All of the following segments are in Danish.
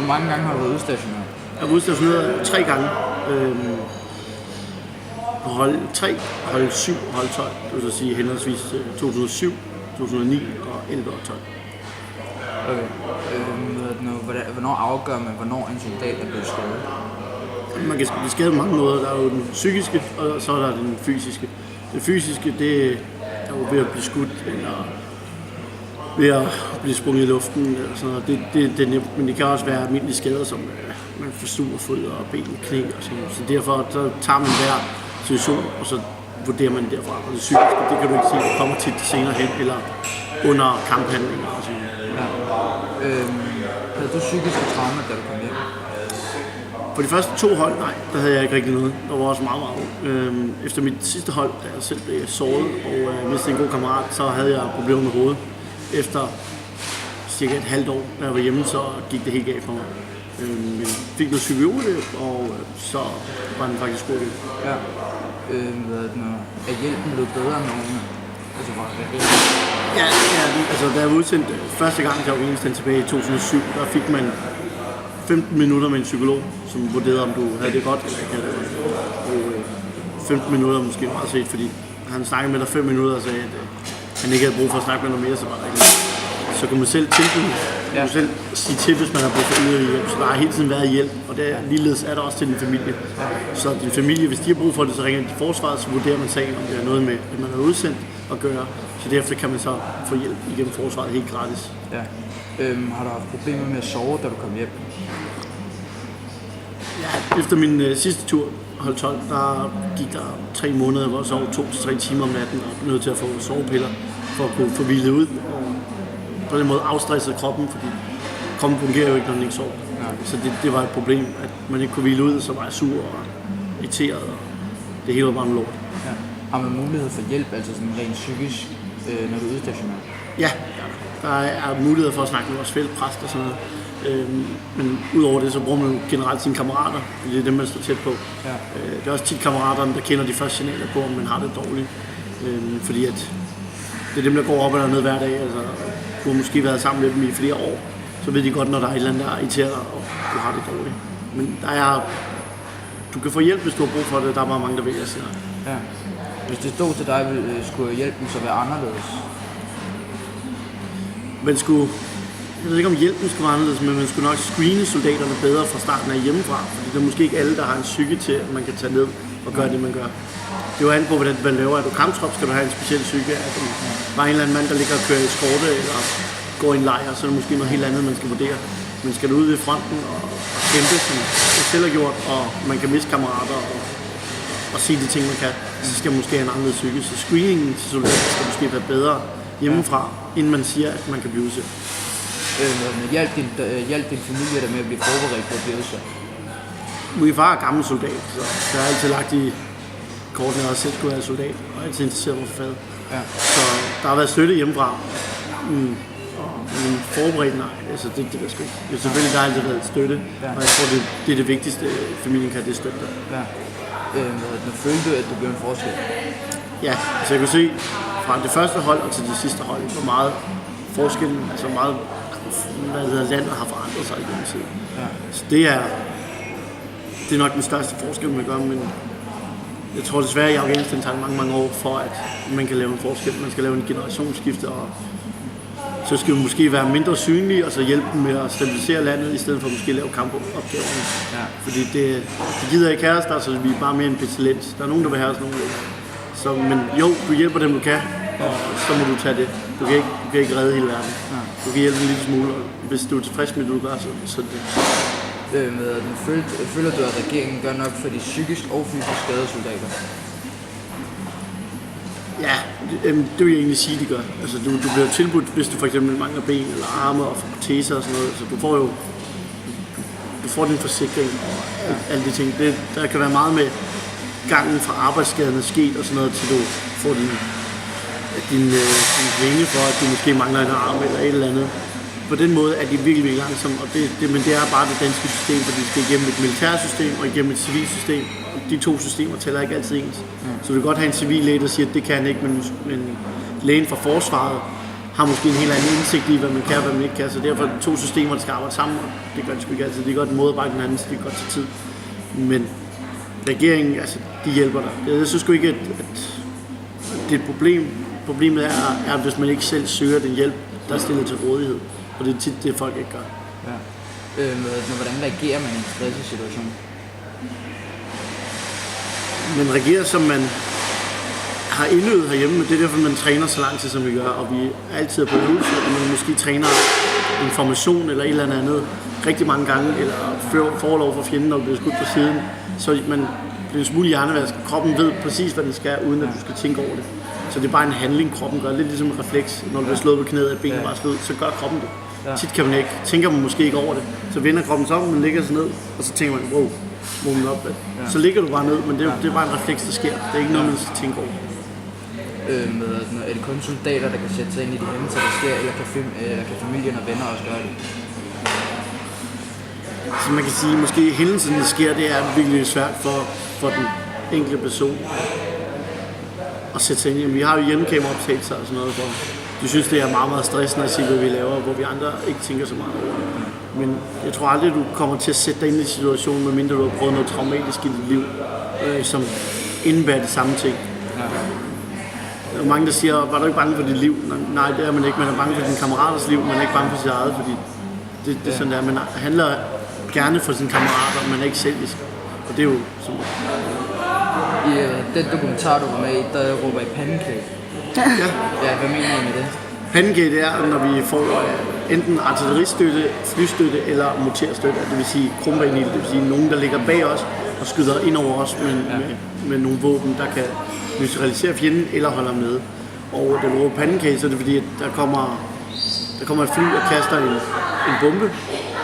Hvor mange gange har du været udstationeret? Jeg har været udstationeret 3 gange. På hold 3, hold 7 og hold 12. Det vil så sige henholdsvis 2007, 2009 og 11 og 12. Okay. Hvornår afgør man, hvornår en soldat er blevet skadet? Man kan blive skadet på mange måder. Der er jo den psykiske, og så er der den fysiske. Det fysiske, det er jo ved at blive skudt, eller ved at blive sprunget i luften, eller sådan noget. Det er nemt, men det kan også være almindelige skader, som man forstuer fod og ben og knæ og sådan noget. Så derfor så tager man hver situation, og så vurderer man derfra. Og det psykiske, det kan du ikke sige, det kommer tit senere hen, eller under kamphandlinger og sådan noget. Ja. Havde du psykiske traumer, da du kom hjem? På de første 2 hold, nej, der havde jeg ikke rigtig noget. Der var også meget. Efter mit sidste hold, da jeg selv blev såret og mistede en god kammerat, så havde jeg problemer med hovedet. Efter cirka et halvt år, da jeg var hjemme, så gik det helt galt for mig. Jeg fik noget psykologhjælp, og så var den faktisk god. Ja. Er hjælpen blevet bedre end nogen? Altså, Ja, altså da jeg var udsendt første gang til Afghanistan tilbage i 2007, der fik man 15 minutter med en psykolog, som vurderede, om du havde det godt eller ikke havde det godt. 15 minutter måske meget set, fordi han snakkede med dig 5 minutter og sagde, at han ikke havde brug for at snakke med noget mere, så var der ikke noget. Så kan man selv tilbyde, kan man selv sige til, hvis man har brug for yderligere hjælp. Så der har hele tiden været hjælp, og det er ligeledes er der også til din familie. Så din familie, hvis de har brug for det, så ringer de til forsvaret, så vurderer man sagen, om det er noget med, at man er udsendt at gøre. Så derefter kan man så få hjælp igennem forsvaret helt gratis. Ja. Har du haft problemer med at sove, da du kom hjem? Ja, efter min sidste tur, hold 12, der gik der 3 måneder, hvor jeg sov 2 til 3 timer om natten og nødt til at få sovepiller for at kunne få hvilet ud. Og på den måde afstressede kroppen, fordi kroppen fungerer jo ikke, når den ikke sover. Ja. Så det var et problem, at man ikke kunne hvile ud, så var jeg sur og irriteret, og det hele var bare en lort. Ja. Har man mulighed for hjælp, altså sådan rent psykisk, når du er udstationeret? Ja, der er mulighed for at snakke med vores feltpræst og sådan noget. Men udover det, så bruger man jo generelt sine kammerater, fordi det er dem, man står tæt på. Ja. Det er også tit kammeraterne, der kender de første signaler på, om man har det dårligt. Fordi at det er dem, der går op eller ned hver dag. Altså, du har måske været sammen med dem i flere år, så ved de godt, når der er et eller andet, der er irriteret, og du har det dårligt. Men du kan få hjælp, hvis du har brug for det. Der er bare mange, der vælger sig. Ja. Hvis det stod til dig, skulle hjælpen så være anderledes? Jeg ved ikke, om hjælpen skulle være anderledes, men man skulle nok screene soldaterne bedre fra starten af hjemmefra. Fordi det er måske ikke alle, der har en psyke til, at man kan tage ned og gøre det, man gør. Det er jo an på, hvordan man laver. Er du kamptrop, skal du have en speciel psyke. Er du bare en eller anden mand, der ligger og kører i eskorte eller går i en lejr, så er det måske noget helt andet, man skal vurdere. Men skal du ud ved fronten og kæmpe, som jeg selv har gjort, og man kan miste kammerater og sige de ting, man kan, så skal man måske have en anden psyke. Så screeningen til soldater skal måske være bedre hjemmefra, inden man siger, at man kan blive udsendt. Hjælp din familie der med at blive forberedt på at blive udsendt? Min far er gammel soldat, så jeg har altid lagt i kortene, at jeg selv skulle være soldat, og altid interesseret mig for faget. Ja. Så der har været støtte hjemmefra. Men forberedt, nej, altså det er sgu ikke. Selvfølgelig der har altid været støtte, og jeg tror, det er det vigtigste, familien kan, det støtte. Ja. Følte du, at du blev en forskel? Ja, altså jeg kunne se fra det første hold og til det sidste hold, hvor meget forskellen, altså meget, landet har forandret sig i den tid. Ja. Så det er nok den største forskel, man gør, men jeg tror desværre, at i Afghanistan tager mange år for, at man kan lave en forskel. Man skal lave en generationsskifte, og så skal vi måske være mindre synlige, og så hjælpe dem med at stabilisere landet, i stedet for at måske lave kampopgaverne. Ja. Fordi det gider ikke have os der, så vi er bare mere en pestilens. Der er nogen, der vil have os, nogen så, men jo, du hjælper dem, du kan, og så må du tage det. Du kan ikke redde hele verden. Ja. Du kan hjælpe en lille smule, og hvis du er tilfreds med det, du gør, så det. Føler du, at regeringen gør nok for de psykisk og fysisk skadede soldater? Ja, det vil jeg egentlig sige, de gør. Altså, du bliver tilbudt, hvis du for eksempel mangler ben eller arme og får proteser og sådan noget, så du får din forsikring og alle de ting. Der kan være meget med gangen fra arbejdsskaden er sket og sådan noget, til du får din vinge for, at du måske mangler en arm eller et eller andet. På den måde er de virkelig langsomme, men det er bare det danske system, fordi det skal igennem et militærsystem og igennem et civilt system. De 2 systemer tæller ikke altid ens. Så du kan godt have en civil læge, der siger, at det kan han ikke, men lægen fra forsvaret har måske en helt anden indsigt i, hvad man kan og hvad man ikke kan. Så derfor er det 2 systemer, der skal arbejde sammen, og det gør det sgu ikke altid. Det gør den modarbejde den anden, så det godt til tid. Men regeringen, altså, de hjælper dig. Jeg synes sgu ikke, at det er et problem. Problemet er, hvis man ikke selv søger den hjælp, der er stillet til rådighed. Og det er tit det, folk ikke gør. Ja. Hvordan reagerer man i en stresset situation? Man reagerer, som man har indøvet herhjemme, men det er derfor, man træner så lang tid, som vi gør, og vi altid er på øvelse, og man måske træner information eller et eller andet rigtig mange gange, eller forlov for fjenden, når du bliver skudt på siden, så man bliver en smule hjernevask. Kroppen ved præcis, hvad den skal, uden at du skal tænke over det. Så det er bare en handling, kroppen gør. Lidt ligesom en refleks. Når du bliver slået på knæet, at benet bare slået, så gør kroppen det. Ja. Tit kan man ikke. Tænker man måske ikke over det. Så vender kroppen sig om, man ligger sig ned, og så tænker man, wow, vågner op. Ja. Så ligger du bare ned, men det er bare en refleks, der sker. Det er ikke noget, man skal tænke over. Er det kun soldater, der kan sætte sig ind i de hændelser, der sker, eller kan familien og venner også gøre det? Så man kan sige, måske hændelsen, der sker, det er virkelig svært for den enkelte person at sætte sig ind i. Vi har jo hjemmekameraoptagelser og sådan noget, hvor de synes, det er meget, meget stressende at sige, hvad vi laver, hvor vi andre ikke tænker så meget over. Men jeg tror aldrig, du kommer til at sætte dig ind i situationen, medmindre du har prøvet noget traumatisk i dit liv, som indebærer de samme ting. Ja. Der er mange, der siger, var du ikke bange for dit liv? Nej, det er man ikke. Man er bange for din kammeraters liv, man er ikke bange for sit eget, fordi det er sådan der. Man handler gerne for sine kammerater, man er ikke selvisk. Og det er jo sådan. I den dokumentar, du var med i, der råber I pandekage. Ja, hvad mener I med det? Pandekage, det er, når vi får enten artilleristøtte, flystøtte eller morterstøtte, det vil sige krumbanild, det vil sige nogen, der ligger bag os og skyder ind over os med nogle våben, der kan neutralisere fjenden eller holde ham nede. Og den råber pandekage, så er det fordi, at der kommer et fly og kaster en bombe,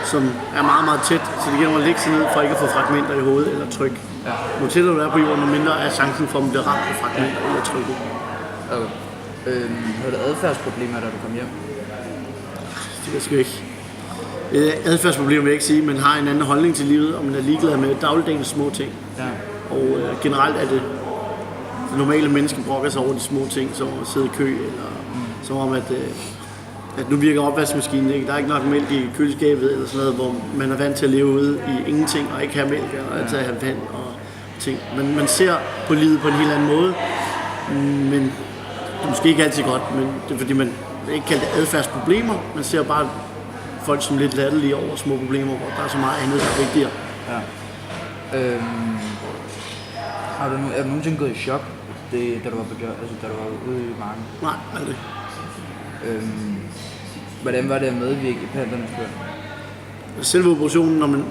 som er meget, meget tæt, så det gælder at lægge sig ned for ikke at få fragmenter i hovedet eller tryk. Ja. Jo tættere du er på jorden, mindre er chancen for, at man bliver ramt af fragmenter eller trykket. Okay. Havde du adfærdsproblemer, da du kom hjem? Det er sgu ikke. Adfærdsproblemer vil jeg ikke sige, men har en anden holdning til livet, og man er ligeglad med dagligdagens små ting. Ja. Og generelt er det normale mennesker brokker sig over de små ting, som at sidde i kø, eller som om, at nu virker opvaskemaskinen, ikke? Der er ikke nok mælk i køleskabet, eller sådan noget, hvor man er vant til at leve ude i ingenting, og ikke have mælk, og altid have vand og ting. Men man ser på livet på en helt anden måde, men det er måske ikke altid godt, men det er fordi, man ikke kalder det adfærdsproblemer, man ser bare folk som lidt latterlige over små problemer, hvor der er så meget andet, der er vigtigere. Ja. Er du nogensinde gået i chok, da du var ude i marken? Nej, aldrig. Hvordan var det at medvirke i Panternes Børn? Selve operationen, når man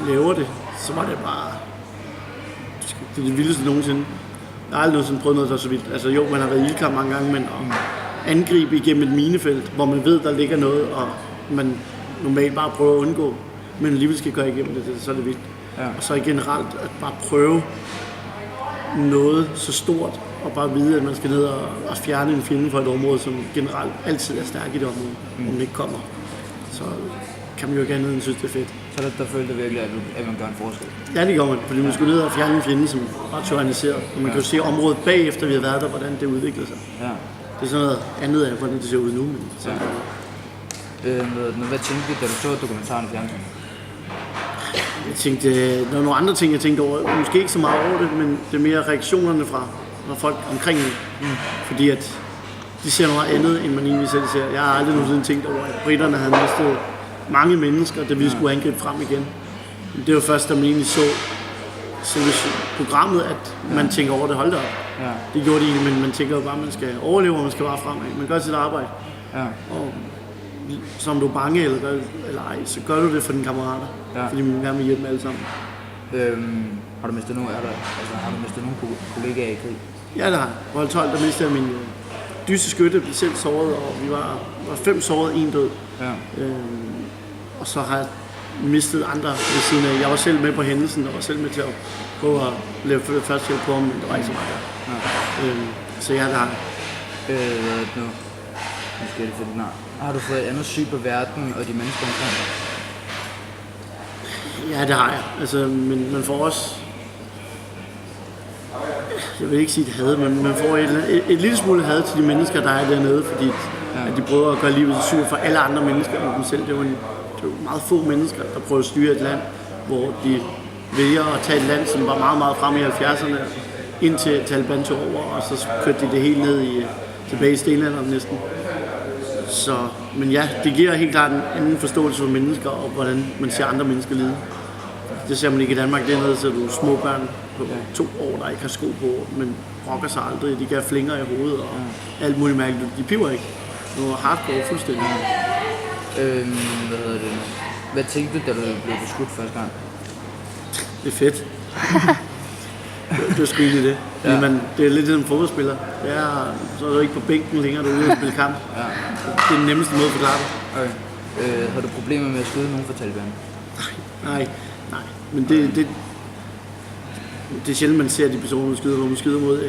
laver det, så var det bare det vildeste nogensinde. Jeg har aldrig nogensinde prøvet noget, der er så vildt. Altså jo, man har været i ildkamp mange gange, men at angribe igennem et minefelt, hvor man ved, der ligger noget, og man normalt bare prøver at undgå, men alligevel skal gøre igennem det, så er det vildt. Ja. Og så generelt at bare prøve noget så stort, og bare vide, at man skal ned og fjerne en fjende fra et område, som generelt altid er stærk i det område, hvor man ikke kommer. Så kan man jo ikke andet end synes, det er fedt. Så der følte virkelig, at man gør en forskel? Ja, det gør man, fordi man skulle ned og fjerne en fjende, som var tyranniseret. Og man kan jo se området bagefter, vi har været der, hvordan det udvikler sig. Ja. Det er sådan noget andet af, hvordan det ser ud nu. Men så hvad tænkte du, da du så dokumentaren i fjernsynet? Jeg tænkte, der var nogle andre ting, jeg tænkte over. Måske ikke så meget over det, men det er mere reaktionerne fra folk omkring det. Fordi at de ser noget andet, end man egentlig selv ser. Jeg har aldrig nogensinde tænkt over, at britterne havde mistet mange mennesker, da vi skulle angribe frem igen. Men det var først, da man egentlig så programmet, at man tænker over det, hold da op. Ja. Det gjorde de egentlig, men man tænker jo bare, at man skal overleve, og man skal bare fremad. Man gør sit arbejde. Ja. Og så om du er bange eller ej, så gør du det for dine kammerater. Ja. Fordi man gerne vil hjælpe dem alle sammen. Har du mistet nogle kollegaer i krig? Ja, det har jeg. På hold 12, der mistede jeg min dyse skytte, blev selv såret, og vi var 5 såret, 1 død. Ja. Og så har jeg mistet andre ved siden af. Jeg var selv med på hændelsen, og var selv med til at prøve at lave først hjælp på ham, men det var ikke så meget der. Ja. Så ja, det har jeg. Nu skal det for den her. Har du fået et andet syn på verden og de mennesker omkring dig? Ja, det har jeg. Altså, men man får også... Jeg vil ikke sige et had, men man får et lille smule had til de mennesker, der er dernede, fordi At de prøver at gøre livet sygt for alle andre mennesker end dem selv. Det er jo meget få mennesker, der prøver at styre et land, hvor de vælger at tage et land, som var meget, meget frem i 70'erne, indtil Taliban tog over, og så kørte de det helt ned tilbage i stenalderen næsten. Så, men ja, det giver helt klart en anden forståelse for mennesker, og hvordan man ser andre mennesker lide. Det ser man ikke i Danmark, dernede så du små børn på 2 år, der ikke har sko på, men brokker sig aldrig, de kan flinger i hovedet og alt muligt mærkeligt. De piver ikke. Nu er hardcore fuldstændig. Hvad tænkte du, da du blev beskudt første gang? Det er fedt. Det er sgu egentlig det. Ja. Men det er lidt som en fodboldspiller. Så er du ikke på bænken længere, du er ude og spille kamp. Ja. Det er den nemmeste måde at forklare det. Okay. Har du problemer med at skyde nogen fra Taliban? Nej. Men det er sjældent, man ser de personer, man skyder, hvor man skyder mod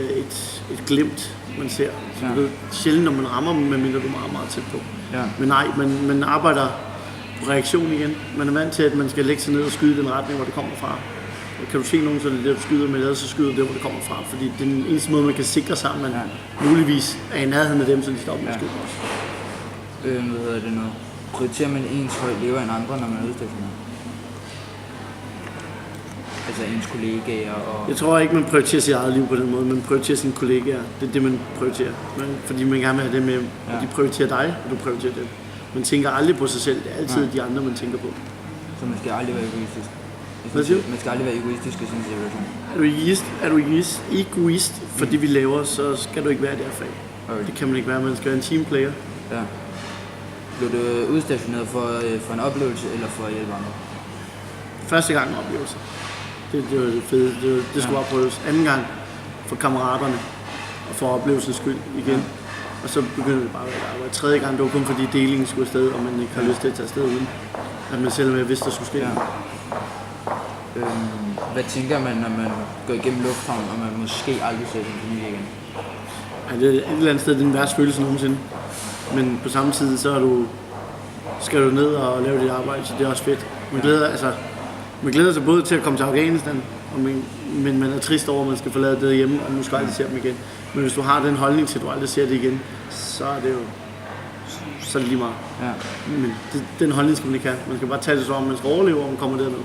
et glimt, man ser. Så det er sjældent, når man rammer dem, medmindre du er meget, meget tæt på. Ja. Men nej, man arbejder på reaktion igen. Man er vant til, at man skal lægge sig ned og skyde den retning, hvor det kommer fra. Kan du se nogen, så er det der, du skyder med, eller så skyder det, hvor det kommer fra. Fordi det er den eneste måde, man kan sikre sig, at man muligvis er i nærheden af dem, så de stopper med at skyde også. Prioriterer man ens højt lever end andre, når man er udstationeret? Altså ens kollegaer og... Jeg tror ikke, man prioriterer sit eget liv på den måde, man prioriterer sine kollegaer. Det er det, man prioriterer. Fordi man gerne vil have det med, at de prioriterer dig, og du prioriterer dem. Man tænker aldrig på sig selv, det er altid de andre, man tænker på. Så man skal aldrig være egoistisk? Hvad siger du? Man skal aldrig være egoistisk i sin situation. Er du egoist for det, vi laver, så skal du ikke være derfra. Okay. Det kan man ikke være, man skal være en teamplayer. Ja. Blev du udstationeret for en oplevelse, eller for at hjælpe andre? Første gang en oplevelse. Det var det fede. Det skulle bare prøves. Anden gang for kammeraterne, og for oplevelsens skyld igen. Ja. Og så begyndte det bare at arbejde. Tredje gang, det var kun fordi delingen skulle afsted, og man ikke har lyst til at tage afsted uden. At man selv vidste, der skulle ske. Ja. Hvad tænker man, når man går igennem lufthavnen, og man måske aldrig ser sin familie igen? Ja, det er et eller andet sted den værste følelse nogensinde. Men på samme tid, så skal du ned og lave dit arbejde, så det er også fedt. Man glæder sig både til at komme til Afghanistan, men man er trist over, at man skal forlade det hjemme, og nu skal aldrig se dem igen. Men hvis du har den holdning til, at du aldrig ser det igen, så er det jo så er det lige meget. Ja. Men den holdning skal man ikke have. Man skal bare tage det så om, man skal overleve, og man kommer derned.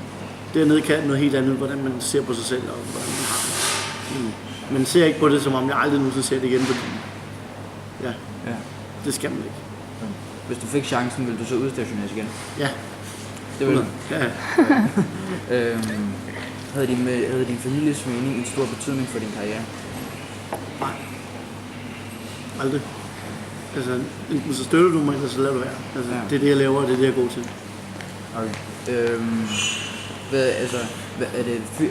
Dernede kan noget helt andet, hvordan man ser på sig selv, og hvordan man har det. Man ser ikke på det, som om jeg aldrig nogensinde ser det igen, fordi det skal man ikke. Hvis du fik chancen, ville du så udstationeres igen? Ja. Det ville du? Ja. Havde din families mening en stor betydning for din karriere? Nej. Aldrig. Altså, enten så støtter du mig, eller så lader du være. Altså, det er det, jeg laver, og det er det, jeg er god til. Okay.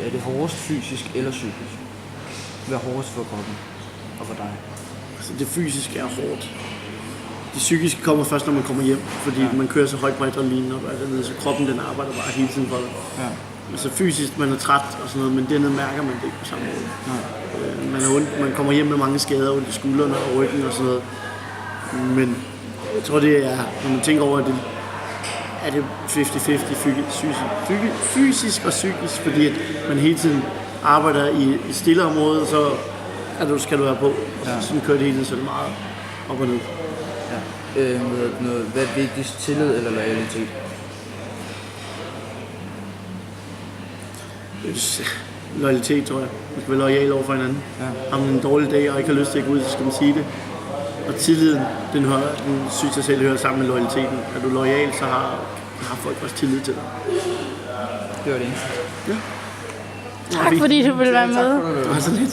Er det hårdest fysisk eller psykisk? Hvad er hårdest for kroppen og for dig? Altså, det fysiske er hårdt. Det psykiske kommer først, når man kommer hjem, fordi man kører så højt på adrenalin, og dernede, så kroppen den arbejder bare hele tiden for dig. Ja. Altså fysisk, man er træt og sådan noget, men dernede mærker man det ikke på samme måde. Man kommer hjem med mange skader ondt i skuldrene og ryggen og sådan noget. Men jeg tror, det er, når man tænker over, at det er det 50-50 fysisk og psykisk, fordi at man hele tiden arbejder i et stille område, så skal du være på. Sådan kører det hele tiden, så det er meget op og ned. Hvad er vigtigst, tillid eller loyalitet? Loyalitet, tror jeg. Man skal være loyal over for hinanden. Har man en dårlig dag og ikke har lyst til at gå ud, så skal man sige det. Og tilliden, den synes jeg selv hører sammen med loyaliteten. Er du loyal, så har folk også tillid til dig. Det var det eneste. Ja. Tak fordi du ville være med. Det var så lidt.